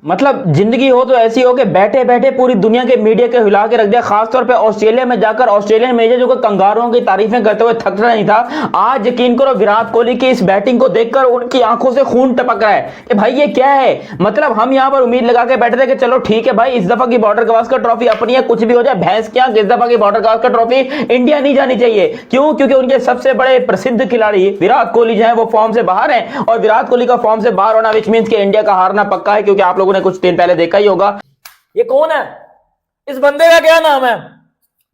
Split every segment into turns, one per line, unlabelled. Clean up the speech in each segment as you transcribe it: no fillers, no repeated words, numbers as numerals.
मतलब जिंदगी हो तो ऐसी हो कि बैठे बैठे पूरी दुनिया के मीडिया के हिला के रख दिया। खासतौर पे ऑस्ट्रेलिया में जाकर ऑस्ट्रेलियन मेजर जो कंगारुओं की तारीफें करते हुए थकता नहीं था, आज यकीन करो विराट कोहली की इस बैटिंग को देखकर उनकी आंखों से खून टपक रहा है कि भाई ये क्या है। मतलब हम यहां पर उम्मीद लगा के बैठे थे कि चलो ठीक है भाई, इस दफा की बॉर्डर गवास्कर ट्रॉफी अपनी है, कुछ भी हो जाए भैंस क्या, इस दफा की बॉर्डर गवास्कर ट्रॉफी इंडिया नहीं जानी चाहिए। क्यों? क्योंकि उनके सबसे बड़े प्रसिद्ध खिलाड़ी विराट कोहली जो है वो फॉर्म से बाहर है, और विराट कोहली का फॉर्म से बाहर होना विच मींस कि इंडिया का हारना पक्का है। क्योंकि आप लोगों ने कुछ दिन पहले देखा ही होगा।
ये कौन है? इस बंदे का क्या नाम है?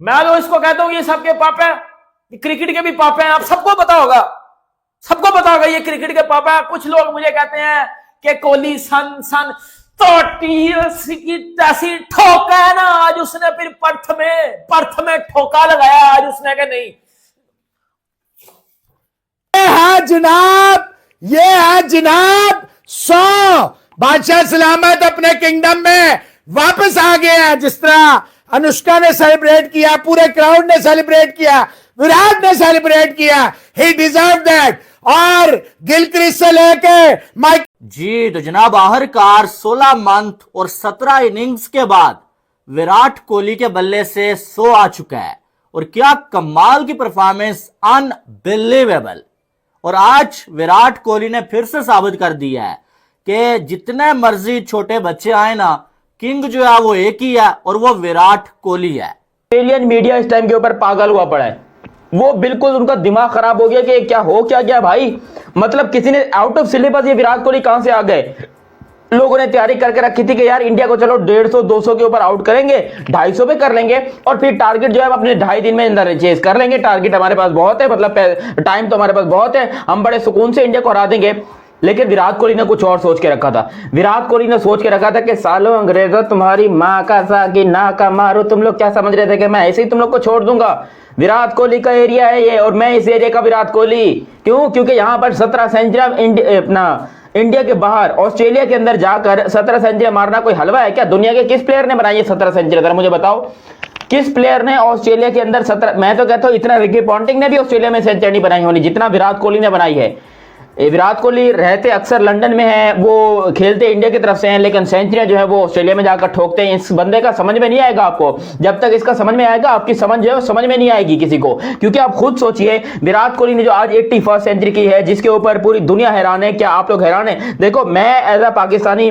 मैं तो इसको कहता हूं ये सबके पापा है, ये क्रिकेट के भी पापा हैं। आप सबको पता होगा, सबको पता होगा ये क्रिकेट के पापा है। कुछ लोग मुझे कहते हैं कि कोहली सन सन तो की तैसी ठोका है ना आज उसने, फिर पर्थ में ठोका लगाया आज उसने कि नहीं।
ये है जनाब, ये है जनाब 100 बादशाह सलामत अपने किंगडम में वापस आ गए हैं। जिस तरह अनुष्का ने सेलिब्रेट किया, पूरे क्राउड ने सेलिब्रेट किया, विराट ने सेलिब्रेट किया, ही डिजर्व दैट। और गिलक्रिस्ट से लेके माइक
जी तो जनाब आखिरकार 16 मंथ और 17 इनिंग्स के बाद विराट कोहली के बल्ले से 100 आ चुका है। और क्या कमाल की परफॉर्मेंस, अनबिलीवेबल। और आज विराट कोहली ने फिर से साबित कर दिया है कि जितने मर्जी छोटे बच्चे आए ना, किंग जो है वो एक ही है और वो विराट कोहली है।
ऑस्ट्रेलियन मीडिया इस टाइम के ऊपर पागल हुआ पड़ा है। वो बिल्कुल उनका दिमाग खराब हो गया कि क्या हो क्या गया भाई। मतलब किसी ने आउट ऑफ सिलेबस ये विराट कोहली कहां से आ गए। लोगों ने तैयारी करके रखी थी कि यार इंडिया को चलो 150 200 के ऊपर आउट करेंगे, 250 पे कर लेंगे और फिर टारगेट जो है अपने 2.5 दिन में अंदर चेज कर लेंगे। टारगेट हमारे पास बहुत है, मतलब टाइम तो हमारे पास बहुत है, हम बड़े सुकून से इंडिया को हरा देंगे। लेकिन विराट कोहली ने कुछ और सोच के रखा था। विराट कोहली ने सोच के रखा था कि सालों अंग्रेजों तुम्हारी माँ का सागी ना का मारो। तुम लोग क्या समझ रहे थे कि मैं ऐसे ही तुम लोग को छोड़ दूंगा? विराट कोहली का एरिया है ये, और मैं इस एरिया का विराट कोहली। क्यों? क्योंकि यहां पर 17 सेंचुरी अपना इंडिया के बाहर ऑस्ट्रेलिया के अंदर जाकर 17 सेंचुरी मारना कोई हलवा है क्या? दुनिया के किस प्लेयर ने बनाई है 17 सेंचुरी? अगर मुझे बताओ किस प्लेयर ने ऑस्ट्रेलिया के अंदर 17? मैं तो कहता हूं इतना रिकी पॉन्टिंग ने भी ऑस्ट्रेलिया में सेंचुरी बनाई होनी जितना विराट कोहली ने बनाई है। विराट कोहली रहते अक्सर लंदन में है, वो खेलते इंडिया की तरफ से हैं, लेकिन सेंचुरियां जो है वो ऑस्ट्रेलिया में जाकर ठोकते हैं। इस बंदे का समझ में नहीं आएगा आपको। जब तक इसका समझ में आएगा आपकी समझ जो है समझ में नहीं आएगी किसी को। क्योंकि आप खुद सोचिए विराट कोहली ने जो आज 81st सेंचुरी की है, जिसके ऊपर पूरी दुनिया हैरान है। क्या आप लोग हैरान है? देखो मैं एज अ पाकिस्तानी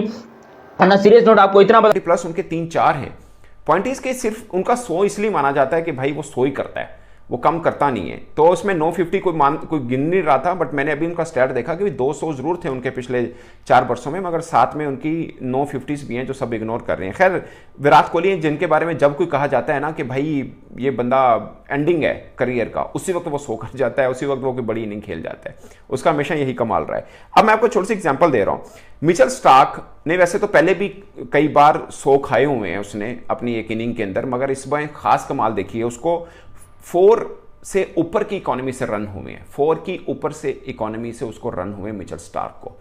ना सीरियस नोट आपको इतना बता,
प्लस उनके 3-4 हैं। पॉइंट इज के सिर्फ उनका 100 इसलिए माना जाता है कि भाई वो 100 ही करता है, वो कम करता नहीं है। तो उसमें 950 कोई गिन नहीं रहा था, बट मैंने अभी उनका स्टैट देखा कि 200 जरूर थे उनके पिछले 4 वर्षों में, मगर साथ में उनकी 950s भी हैं जो सब इग्नोर कर रहे हैं। खैर विराट कोहली जिनके बारे में जब कोई कहा जाता है ना कि भाई ये बंदा एंडिंग है करियर का, उसी वक्त वो 100 कर जाता है, उसी वक्त वो कोई बड़ी इनिंग खेल जाता है। उसका हमेशा यही कमाल रहा है। अब मैं आपको छोटी सी एग्जाम्पल दे रहा हूँ। मिचेल स्टार्क ने वैसे तो पहले भी कई बार 100 खाए हुए हैं उसने अपनी एक इनिंग के अंदर, मगर इस बार खास कमाल देखी है उसको 4 से ऊपर की इकोनॉमी से रन हुए हैं। 4 की ऊपर से इकोनॉमी से उसको रन हुए मिचेल स्टार्क को।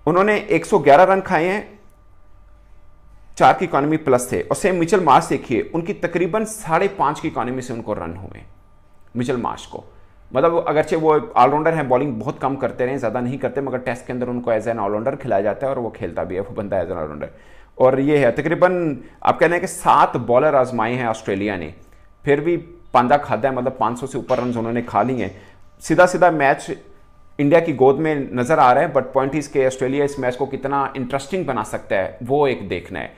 उन्होंने 111 रन खाए हैं, 4 की इकोनॉमी प्लस थे। और सेम मिचेल मार्श देखिए, उनकी तकरीबन 5.5 की इकोनॉमी से उनको रन हुए मिचेल मार्श को। मतलब अगरचे वो ऑलराउंडर हैं, बॉलिंग बहुत कम करते रहे, ज्यादा नहीं करते, मगर टेस्ट के अंदर उनको एज एन ऑलराउंडर खिलाया जाता है और वो खेलता भी है, वो बंदा एज एन ऑलराउंडर। और ये है तकरीबन आप कह रहे हैं कि 7 बॉलर आजमाए हैं ऑस्ट्रेलिया ने, फिर भी पांदा खादा है, मतलब 500 से ऊपर रन उन्होंने खा लिए हैं। सीधा सीधा मैच इंडिया की गोद में नजर आ रहा है, बट पॉइंट इज के ऑस्ट्रेलिया इस मैच को कितना इंटरेस्टिंग बना सकता है वो एक देखना है।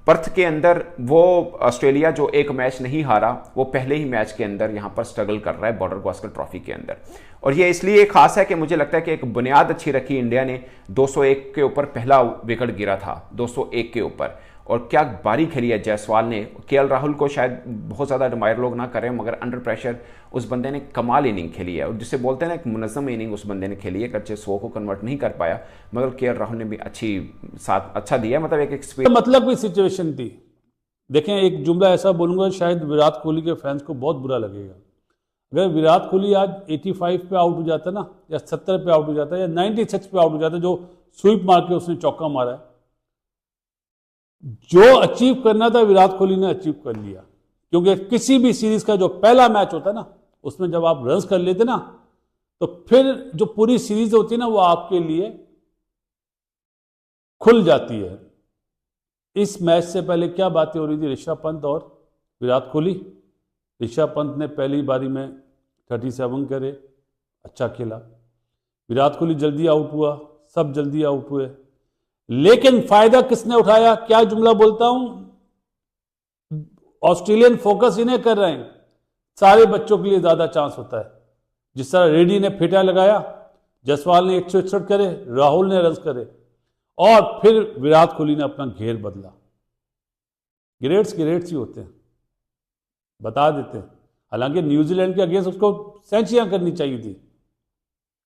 पर्थ के अंदर वो ऑस्ट्रेलिया जो एक मैच नहीं हारा, वो पहले ही मैच के अंदर यहां पर स्ट्रगल कर रहा है बॉर्डर गवास्कर ट्रॉफी के अंदर। और ये इसलिए खास है कि मुझे लगता है कि एक बुनियाद अच्छी रखी इंडिया ने। 201 के ऊपर पहला विकेट गिरा था, 201 के ऊपर, और क्या बारी खेली है जायसवाल ने। केएल राहुल को शायद बहुत ज़्यादा एडमायर लोग ना करें, मगर अंडर प्रेशर उस बंदे ने कमाल इनिंग खेली है। और जिसे बोलते हैं ना एक मुनज़्ज़म इनिंग उस बंदे ने खेली है। अगरचे 100 को कन्वर्ट नहीं कर पाया, मगर केएल राहुल ने भी अच्छा दिया। मतलब एक एक्सपीरियंस
मतलब की सिचुएशन थी। देखें एक जुमला ऐसा बोलूंगा शायद विराट कोहली के फैंस को बहुत बुरा लगेगा। अगर विराट कोहली आज 85 पे आउट हो जाता ना, या 70 पे आउट हो जाता, या 96 पे आउट हो जाता, जो स्वीप मार के उसने चौका मारा है, जो अचीव करना था विराट कोहली ने अचीव कर लिया। क्योंकि किसी भी सीरीज का जो पहला मैच होता है ना, उसमें जब आप रन्स कर लेते ना, तो फिर जो पूरी सीरीज होती है ना, वो आपके लिए खुल जाती है। इस मैच से पहले क्या बातें हो रही थी ऋषभ पंत और विराट कोहली? ऋषभ पंत ने पहली बारी में 37 करे, अच्छा खेला। विराट कोहली जल्दी आउट हुआ, सब जल्दी आउट हुए, लेकिन फायदा किसने उठाया? क्या जुमला बोलता हूं, ऑस्ट्रेलियन फोकस इन्हें कर रहे हैं, सारे बच्चों के लिए ज्यादा चांस होता है। जिस तरह रेड्डी ने फेटा लगाया, जायसवाल ने 161 करे, राहुल ने रन करे, और फिर विराट कोहली ने अपना घेर बदला। ग्रेट्स ही होते हैं, बता देते हैं। हालांकि न्यूजीलैंड के अगेंस्ट उसको सेंचुरियां करनी चाहिए थी।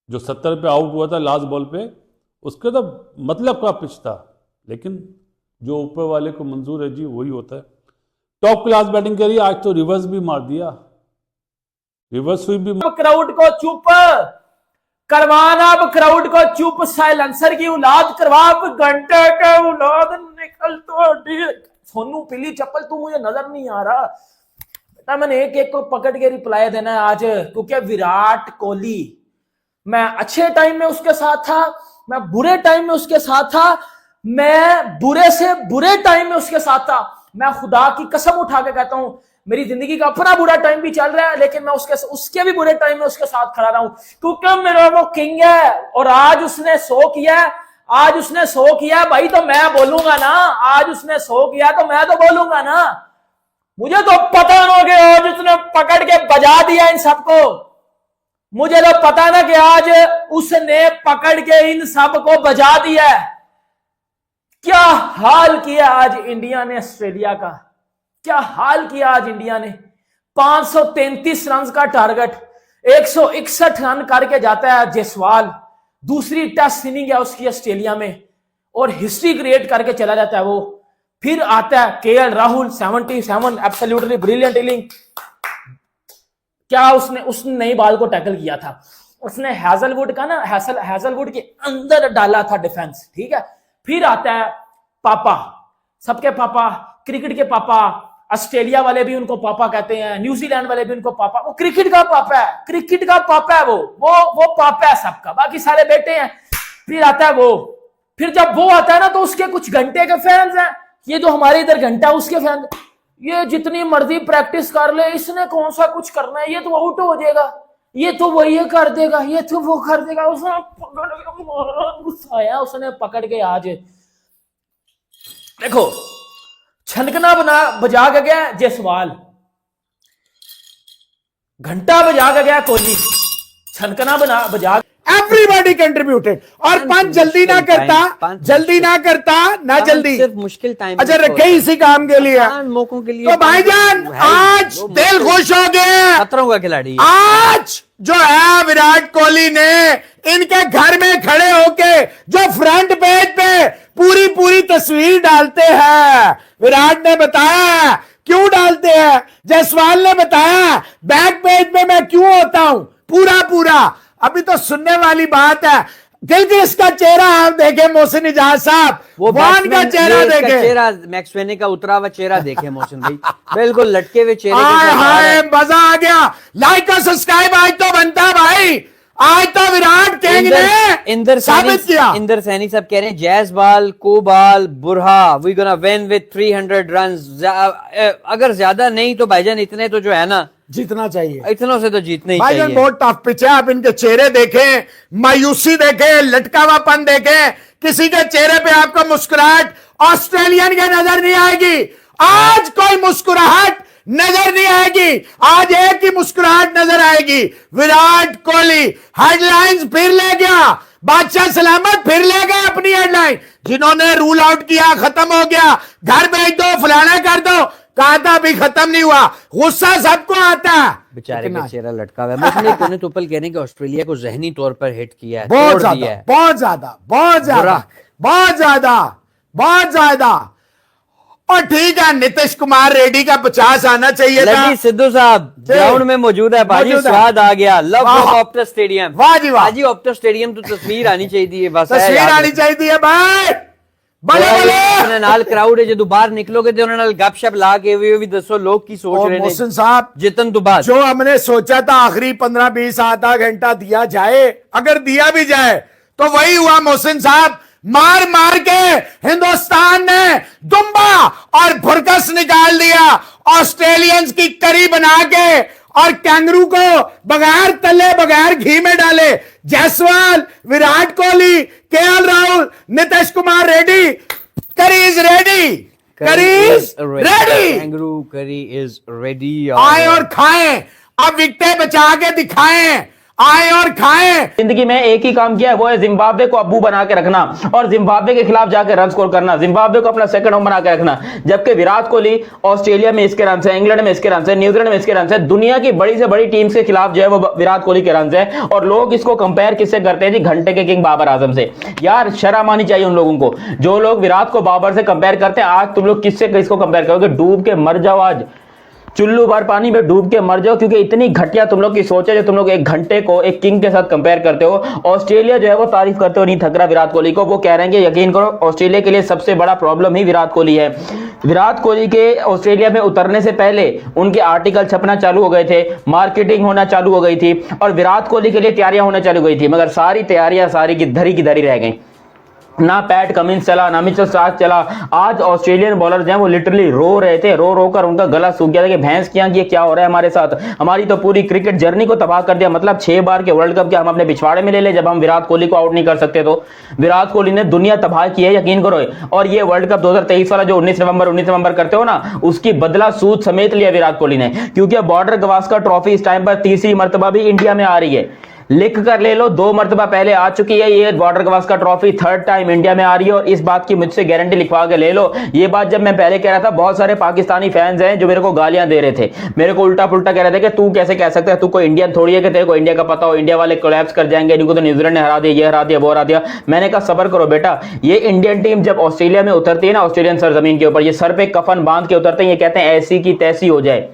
जो 70 पे आउट हुआ था लास्ट बॉल पे, उसके तो मतलब का पिच था, लेकिन जो ऊपर वाले को मंजूर है जी वही होता है। टॉप क्लास बैटिंग करी, आज तो रिवर्स भी मार दिया, रिवर्स स्वीप भी।
क्राउड को चुप करवाना, अब क्राउड को चुप, साइलेंसर की औलाद करवा, अब घंटे के औलाद निकल तो सोनू पीली चप्पल, तू मुझे नजर नहीं आ रहा बेटा। मैंने एक एक को पकड़ के रिप्लाई देना है आज, क्योंकि विराट कोहली, मैं अच्छे टाइम में उसके साथ था, मैं बुरे टाइम में उसके साथ था, मैं बुरे से बुरे टाइम में उसके साथ था। मैं खुदा की कसम उठा के कहता हूं, मेरी जिंदगी का अपना बुरा टाइम भी चल रहा है, लेकिन मैं उसके भी बुरे टाइम में उसके साथ खड़ा रहा हूं, क्योंकि मेरा वो किंग है। और आज उसने 100 किया, आज उसने 100 किया भाई, तो मैं बोलूंगा ना। आज उसने 100 किया तो मैं तो बोलूंगा ना। मुझे तो पता ना कि आज उसने पकड़ के बजा दिया इन सबको। मुझे तो पता ना कि आज उसने पकड़ के इन सबको बजा दिया है। क्या हाल किया आज इंडिया ने ऑस्ट्रेलिया का, क्या हाल किया आज इंडिया ने। 533 रन का टारगेट, 161 रन करके जाता है जायसवाल, दूसरी टेस्ट इनिंग है उसकी ऑस्ट्रेलिया में, और हिस्ट्री क्रिएट करके चला जाता है वो। फिर आता है KL Rahul, 77, absolutely brilliant inning. क्या उसने नई बॉल को टैकल किया था, उसने हैजलवुड का ना, हैजलवुड के अंदर डाला था डिफेंस, ठीक है। फिर आता है पापा, सबके पापा, क्रिकेट के पापा, ऑस्ट्रेलिया वाले भी उनको पापा कहते हैं, न्यूजीलैंड वाले भी उनको पापा, वो क्रिकेट का पापा है, क्रिकेट का पापा है वो पापा है सबका, बाकी सारे बेटे हैं। फिर आता है वो, फिर जब वो आता है ना तो उसके कुछ घंटे के फैंस हैं, ये जो हमारे इधर घंटा उसके फैंस, ये जितनी मर्जी प्रैक्टिस कर ले, इसने कौन सा कुछ करना है, ये तो आउट हो जाएगा, ये तो वही कर देगा, ये तो वो कर देगा। उसने पकड़ के गुस्सा आया, उसने पकड़ के आज देखो छनकना बजा के गया जायसवाल, घंटा बजा के गया कोहली, छनकना बजा।
एवरीबॉडी कंट्रीब्यूटेड, और पंच जल्दी ना करता, ना जल्दी,
सिर्फ मुश्किल टाइम
अच्छा रखे इसी काम के लिए,
मौकों के लिए।
तो भाईजान आज दिल खुश हो गए।
खतरों का खिलाड़ी
आज जो है विराट कोहली ने इनके घर में खड़े होके जो फ्रंट पेज पे पूरी तस्वीर डालते हैं, विराट ने बताया क्यों डालते हैं, जायसवाल ने बताया बैक पेज पे मैं क्यों होता हूं पूरा। अभी तो सुनने वाली बात है। गिलक्रिस्ट का चेहरा आप देखे मोहसिन इजाज साहब, वान का चेहरा देखे,
चेहरा मैक्सवेनी का उतरा हुआ चेहरा देखे मोहसिन भाई, बिल्कुल लटके हुए चेहरे।
हाय मजा आ गया। लाइक और सब्सक्राइब आज तो बनता है भाई, आज तो विराट किंग ने साबित किया।
इंदर सैनी साहब कह रहे हैं जायसवाल, कोबाल, Bumrah, we gonna win with 300 runs. अगर ज्यादा नहीं तो भाईजान इतने तो जो है ना
जीतना चाहिए,
इतनों से तो जीतना ही
भाईजान
चाहिए।
बहुत टफ पिच है। आप इनके चेहरे देखें, मायूसी देखें, लटकावापन देखें, किसी के चेहरे पे आपको मुस्कुराहट ऑस्ट्रेलियन के नजर नहीं आएगी। आज कोई मुस्कुराहट नजर नहीं आएगी, आज एक ही मुस्कुराहट नजर आएगी, विराट कोहली। हेडलाइंस फिर ले गया, बादशाह सलामत फिर ले गए अपनी हेडलाइन। जिन्होंने रूल आउट किया खत्म हो गया, घर भेज दो, फलाना कर दो, कहा था अभी खत्म नहीं हुआ। गुस्सा सबको आता है,
बेचारे का चेहरा लटका हुआ है। मुझे कोने तुपल कह रहे हैं कि ऑस्ट्रेलिया को जहनी तौर पर हिट किया है,
बहुत
तोड़ दिया है।
बहुत ज्यादा। और ठीक है, नीतीश कुमार रेड्डी का 50 आना चाहिए था।
लड्डी सिद्धू साहब ग्राउंड में मौजूद है भाजी, स्वाद आ गया। लव ऑप्टस स्टेडियम,
वाह जी वाह।
भाजी ऑप्टस स्टेडियम तो तस्वीर आनी चाहिए, बस
तस्वीर आनी चाहिए भाई। बड़े
नाल क्राउड है जो बाहर निकलोगे तो उन्होंने गपशप ला के भी दसो लोग की सोच रहे
मोहसिन साहब,
जितन तो बात
जो हमने सोचा था आखिरी 15-20 आधा घंटा दिया जाए, अगर दिया भी जाए तो वही हुआ मोहसिन साहब। मार मार के हिंदुस्तान ने दुम्बा और भुरकस निकाल दिया। ऑस्ट्रेलियंस की करी बना के और कैंगरू को बगैर तले बगैर घी में डाले। जायसवाल, विराट कोहली, केएल राहुल, नीतीश कुमार रेड्डी, करी इज रेडी, करी इज रेडी।
कैंगरू करी इज रेडी।
आए और खाएं, अब विकेटें बचा के दिखाएं, आए और खाएं।
जिंदगी में एक ही काम किया है, वो है जिम्बाब्वे को अब्बू बना के रखना और जिम्बाब्वे के खिलाफ जाकर रन स्कोर करना, जिम्बाब्वे को अपना सेकंड होम बना के रखना। जबकि विराट कोहली ऑस्ट्रेलिया में इसके रन है, इंग्लैंड में इसके रन है, न्यूजीलैंड में इसके रन है, दुनिया की बड़ी से बड़ी टीम्स के खिलाफ जो है वो विराट कोहली के रन है। और लोग इसको कंपेयर किससे करते हैं जी? घंटे के किंग बाबर आजम से। यार शर्म आनी चाहिए उन लोगों को जो लोग विराट को बाबर से कंपेयर करते हैं। आज तुम लोग किससे किसको कंपेयर करोगे? डूब के मर जाओ, आज चुल्लू भर पानी में डूब के मर जाओ, क्योंकि इतनी घटिया तुम लोग की सोच है जो तुम लोग एक घंटे को एक किंग के साथ कंपेयर करते हो। ऑस्ट्रेलिया जो है वो तारीफ करते हो नहीं थक रहा विराट कोहली को। वो कह रहे हैं कि यकीन करो ऑस्ट्रेलिया के लिए सबसे बड़ा प्रॉब्लम ही विराट कोहली है। विराट कोहली के ऑस्ट्रेलिया में उतरने से पहले उनके आर्टिकल छपना चालू हो गए थे, मार्केटिंग होना चालू हो गई थी और विराट कोहली के लिए तैयारियां होना चालू हो गई थी, मगर सारी तैयारियां सारी की धरी रह गई। ना पैट कमिंस चला, ना मिचेल स्टार्क चला। आज ऑस्ट्रेलियन बॉलर जो हैं वो लिटरली रो रहे थे, रो कर उनका गला सूख गया था कि भैंस क्या हो रहा है हमारे साथ, हमारी तो पूरी क्रिकेट जर्नी को तबाह कर दिया। मतलब 6 बार के वर्ल्ड कप के हम अपने पिछवाड़े में ले ले जब हम विराट कोहली को आउट नहीं कर सकते। तो विराट कोहली ने दुनिया तबाह की है, यकीन करो। और ये वर्ल्ड कप 2023 वाला जो 19 नवंबर करते हो ना, उसकी बदला सूद समेत लिया विराट कोहली ने, क्योंकि बॉर्डर गवास्कर ट्रॉफी इस टाइम पर तीसरी मर्तबा भी इंडिया में आ रही है। लिख कर ले लो, 2 मर्तबा पहले आ चुकी है ये border Gavaskar trophy, 3rd time India में आ रही है। और इस बात की मुझसे गारंटी लिखवा के ले लो। ये बात जब मैं पहले कह रहा था, बहुत सारे पाकिस्तानी फैंस हैं जो मेरे को गालियां दे रहे थे, मेरे को उल्टा पुल्टा कह रहे थे कि तू कैसे कह सकता है, तू कोई इंडियन थोड़ी है कि तेरे को इंडिया का पता हो, इंडिया वाले कोलैप्स कर जाएंगे, इनको तो न्यूजीलैंड ने हरा दिया, ये हरा दिया, वो हरा दिया। मैंने कहा सब्र करो बेटा, ये इंडियन टीम जब ऑस्ट्रेलिया में उतरती है ना, ऑस्ट्रेलियन सरजमीन के ऊपर, ये सर पे कफन बांध के उतरते हैं। ये कहते हैं ऐसी की तैसी हो जाए,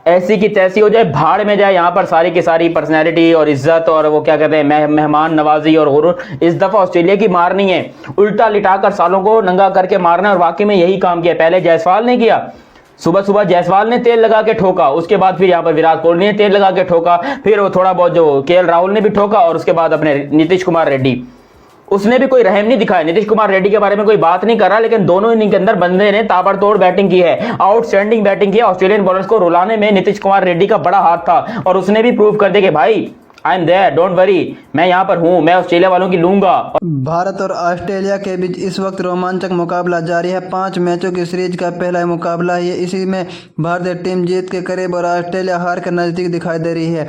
ऐसी की तैसी हो जाए, भाड़ में जाए। यहाँ पर सारी की सारी पर्सनैलिटी और इज्जत और वो क्या कहते हैं मेहमान नवाजी और गुरूर। इस दफा ऑस्ट्रेलिया की मारनी है, उल्टा लिटाकर सालों को नंगा करके मारना। और वाकई में यही काम किया। पहले जायसवाल ने किया, सुबह जायसवाल ने तेल लगा के ठोका, उसके बाद फिर यहाँ पर विराट कोहली ने तेल लगा के ठोका, फिर वो थोड़ा बहुत जो केएल राहुल ने भी ठोका, और उसके बाद अपने नीतीश कुमार रेड्डी, उसने भी कोई रहम नहीं दिखाया। नीतीश कुमार रेड्डी के बारे में कोई बात नहीं कर रहा, लेकिन दोनों इनिंग के अंदर बंदे ने ताबड़तोड़ बैटिंग की है, आउटस्टैंडिंग बैटिंग की है। ऑस्ट्रेलियन बॉलर्स को रुलाने में नीतीश कुमार रेड्डी का बड़ा हाथ था, और उसने भी प्रूव कर दिया कि भाई I am there, don't worry, मैं यहाँ पर हूँ, मैं ऑस्ट्रेलिया वालों की लूंगा।
भारत और ऑस्ट्रेलिया के बीच इस वक्त रोमांचक मुकाबला जारी है। 5 मैचों की सीरीज का पहला मुकाबला है। इसी में भारतीय टीम जीत के करीब और ऑस्ट्रेलिया हार के नज़दीक दिखाई दे रही है।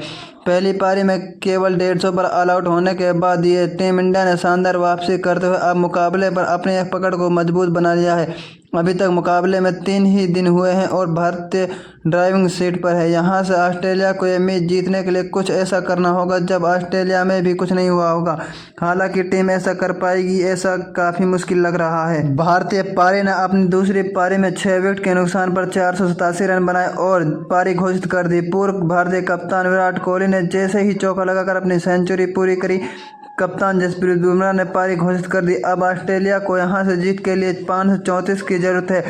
पहली पारी में केवल 150 पर ऑल आउट होने के बाद ये टीम इंडिया ने शानदार वापसी करते हुए अब मुकाबले पर अपने पकड़ को मजबूत बना लिया है। अभी तक मुकाबले में 3 ही दिन हुए हैं और भारतीय ड्राइविंग सीट पर है। यहाँ से ऑस्ट्रेलिया को ये मैच जीतने के लिए कुछ ऐसा करना होगा जब ऑस्ट्रेलिया में भी कुछ नहीं हुआ होगा। हालांकि टीम ऐसा कर पाएगी, ऐसा काफ़ी मुश्किल लग रहा है। भारतीय पारी ने अपनी दूसरी पारी में 6 विकेट के नुकसान पर 487 रन बनाए और पारी घोषित कर दी। पूर्व भारतीय कप्तान विराट कोहली ने जैसे ही चौका लगाकर अपनी सेंचुरी पूरी करी, कप्तान जसप्रीत बुमराह ने पारी घोषित कर दी। अब ऑस्ट्रेलिया को यहां से जीत के लिए 534 की जरूरत है,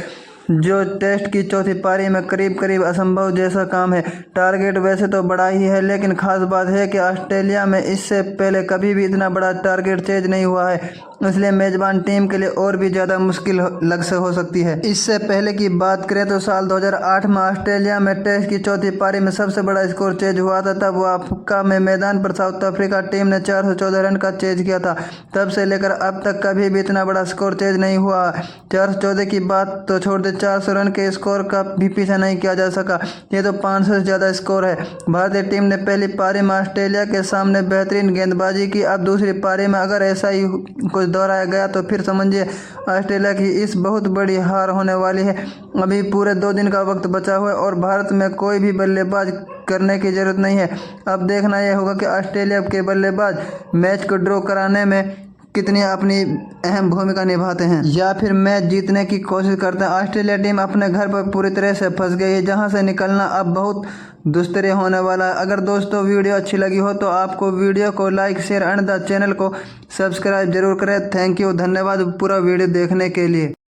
जो टेस्ट की चौथी पारी में करीब असंभव जैसा काम है। टारगेट वैसे तो बड़ा ही है, लेकिन खास बात है कि ऑस्ट्रेलिया में इससे पहले कभी भी इतना बड़ा टारगेट चेज नहीं हुआ है, इसलिए मेजबान टीम के लिए और भी ज़्यादा मुश्किल हो सकती है। इससे पहले की बात करें तो साल 2008 में ऑस्ट्रेलिया में टेस्ट की चौथी पारी में सबसे बड़ा स्कोर चेज हुआ था। तब अफ्रीका में मैदान पर साउथ अफ्रीका टीम ने 414 रन का चेज किया था। तब से लेकर अब तक कभी भी इतना बड़ा स्कोर चेज नहीं हुआ। 414 की बात तो छोड़ दे, 400 रन के स्कोर का भी पीछा नहीं किया जा सका। ये तो 500 से ज़्यादा स्कोर है। भारतीय टीम ने पहली पारी में ऑस्ट्रेलिया के सामने बेहतरीन गेंदबाजी की। अब दूसरी पारी में अगर ऐसा ही कुछ दोहराया गया तो फिर समझिए ऑस्ट्रेलिया की इस बहुत बड़ी हार होने वाली है। अभी पूरे 2 दिन का वक्त बचा हुआ है और भारत में कोई भी बल्लेबाज करने की जरूरत नहीं है। अब देखना यह होगा कि ऑस्ट्रेलिया के बल्लेबाज मैच को ड्रॉ कराने में कितनी अपनी अहम भूमिका निभाते हैं या फिर मैच जीतने की कोशिश करते हैं। ऑस्ट्रेलिया टीम अपने घर पर पूरी तरह से फंस गई है, जहां से निकलना अब बहुत दुस्तर होने वाला है। अगर दोस्तों वीडियो अच्छी लगी हो तो आपको वीडियो को like share and the channel को सब्सक्राइब जरूर करें। थैंक यू, धन्यवाद पूरा वीडियो देखने के लिए।